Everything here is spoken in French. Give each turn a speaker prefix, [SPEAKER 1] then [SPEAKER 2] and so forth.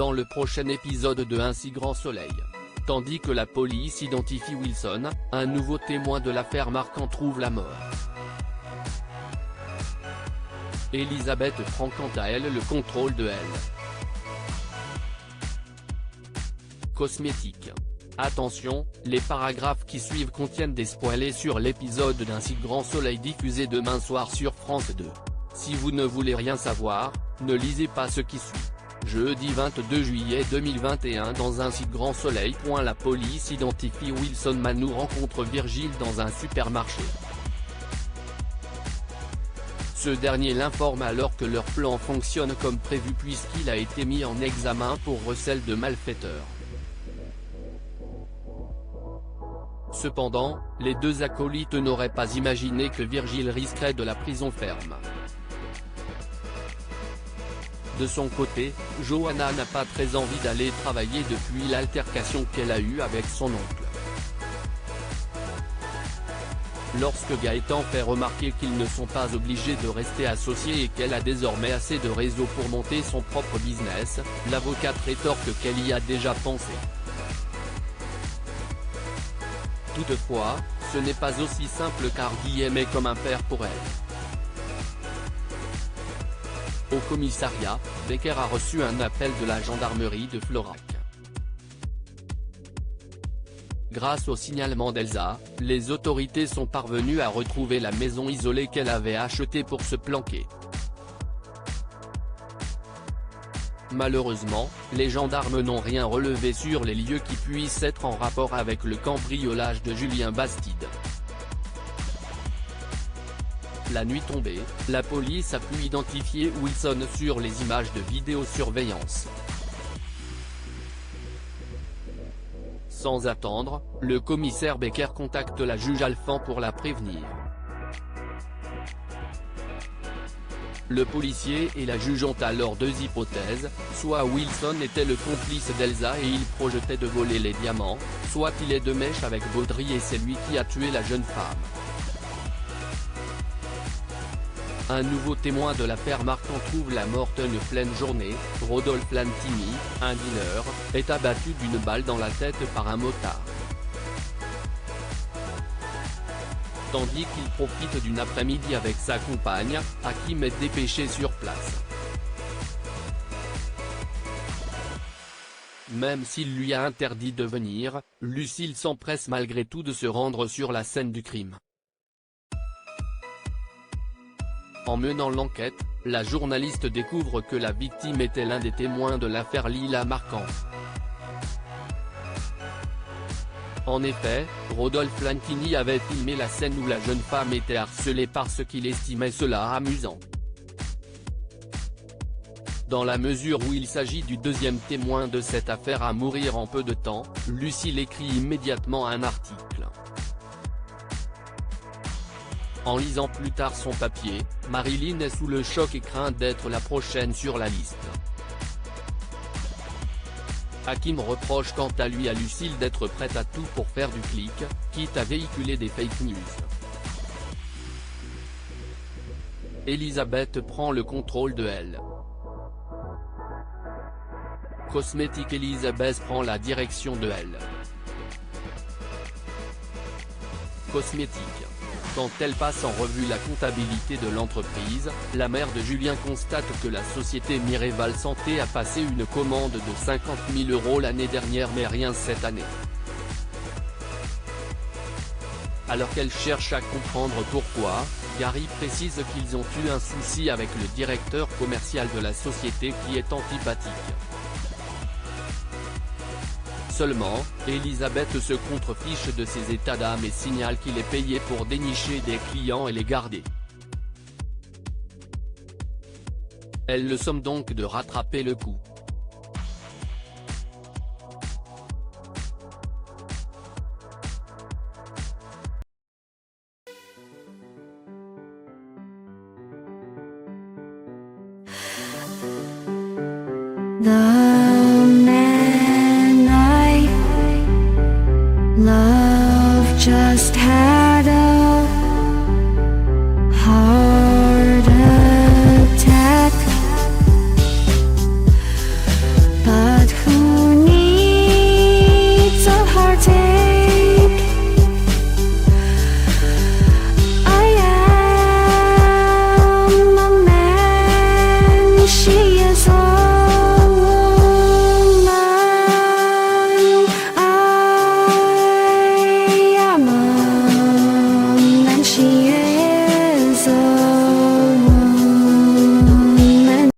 [SPEAKER 1] dans le prochain épisode de Un si grand soleil. Tandis que la police identifie Wilson, un nouveau témoin de l'affaire Marquand trouve la mort. Elisabeth prend quant à elle le contrôle de elle. Cosmétique. Attention, les paragraphes qui suivent contiennent des spoilers sur l'épisode d'Un si grand soleil diffusé demain soir sur France 2. Si vous ne voulez rien savoir, ne lisez pas ce qui suit. Jeudi 22 juillet 2021 dans Un si grand soleil. La police identifie Wilson. Manu rencontre Virgile dans un supermarché. Ce dernier l'informe alors que leur plan fonctionne comme prévu puisqu'il a été mis en examen pour recel de malfaiteurs. Cependant, les deux acolytes n'auraient pas imaginé que Virgile risquerait de la prison ferme. De son côté, Johanna n'a pas très envie d'aller travailler depuis l'altercation qu'elle a eue avec son oncle. Lorsque Gaëtan fait remarquer qu'ils ne sont pas obligés de rester associés et qu'elle a désormais assez de réseau pour monter son propre business, l'avocate rétorque qu'elle y a déjà pensé. Toutefois, ce n'est pas aussi simple car Guillaume est comme un père pour elle. Au commissariat, Becker a reçu un appel de la gendarmerie de Florac. Grâce au signalement d'Elsa, les autorités sont parvenues à retrouver la maison isolée qu'elle avait achetée pour se planquer. Malheureusement, les gendarmes n'ont rien relevé sur les lieux qui puissent être en rapport avec le cambriolage de Julien Bastide. La nuit tombée, la police a pu identifier Wilson sur les images de vidéosurveillance. Sans attendre, le commissaire Becker contacte la juge Alphand pour la prévenir. Le policier et la juge ont alors deux hypothèses, soit Wilson était le complice d'Elsa et il projetait de voler les diamants, soit il est de mèche avec Baudry et c'est lui qui a tué la jeune femme. Un nouveau témoin de l'affaire Marquand trouve la mort une pleine journée. Rodolphe Lantini, un dealer, est abattu d'une balle dans la tête par un motard. Tandis qu'il profite d'une après-midi avec sa compagne, Hakim est dépêché sur place. Même s'il lui a interdit de venir, Lucille s'empresse malgré tout de se rendre sur la scène du crime. En menant l'enquête, la journaliste découvre que la victime était l'un des témoins de l'affaire Lila Marquand. En effet, Rodolphe Lantini avait filmé la scène où la jeune femme était harcelée parce qu'il estimait cela amusant. Dans la mesure où il s'agit du deuxième témoin de cette affaire à mourir en peu de temps, Lucille écrit immédiatement un article. En lisant plus tard son papier, Marilyn est sous le choc et craint d'être la prochaine sur la liste. Hakim reproche quant à lui à Lucille d'être prête à tout pour faire du clic, quitte à véhiculer des fake news. Elisabeth prend le contrôle de elle. Cosmétique. Elisabeth prend la direction de elle. Cosmétique. Quand elle passe en revue la comptabilité de l'entreprise, la mère de Julien constate que la société Mireval Santé a passé une commande de 50 000 € l'année dernière mais rien cette année. Alors qu'elle cherche à comprendre pourquoi, Gary précise qu'ils ont eu un souci avec le directeur commercial de la société qui est antipathique. Seulement, Elisabeth se contrefiche de ses états d'âme et signale qu'il est payé pour dénicher des clients et les garder. Elle le somme donc de rattraper le coup.
[SPEAKER 2] The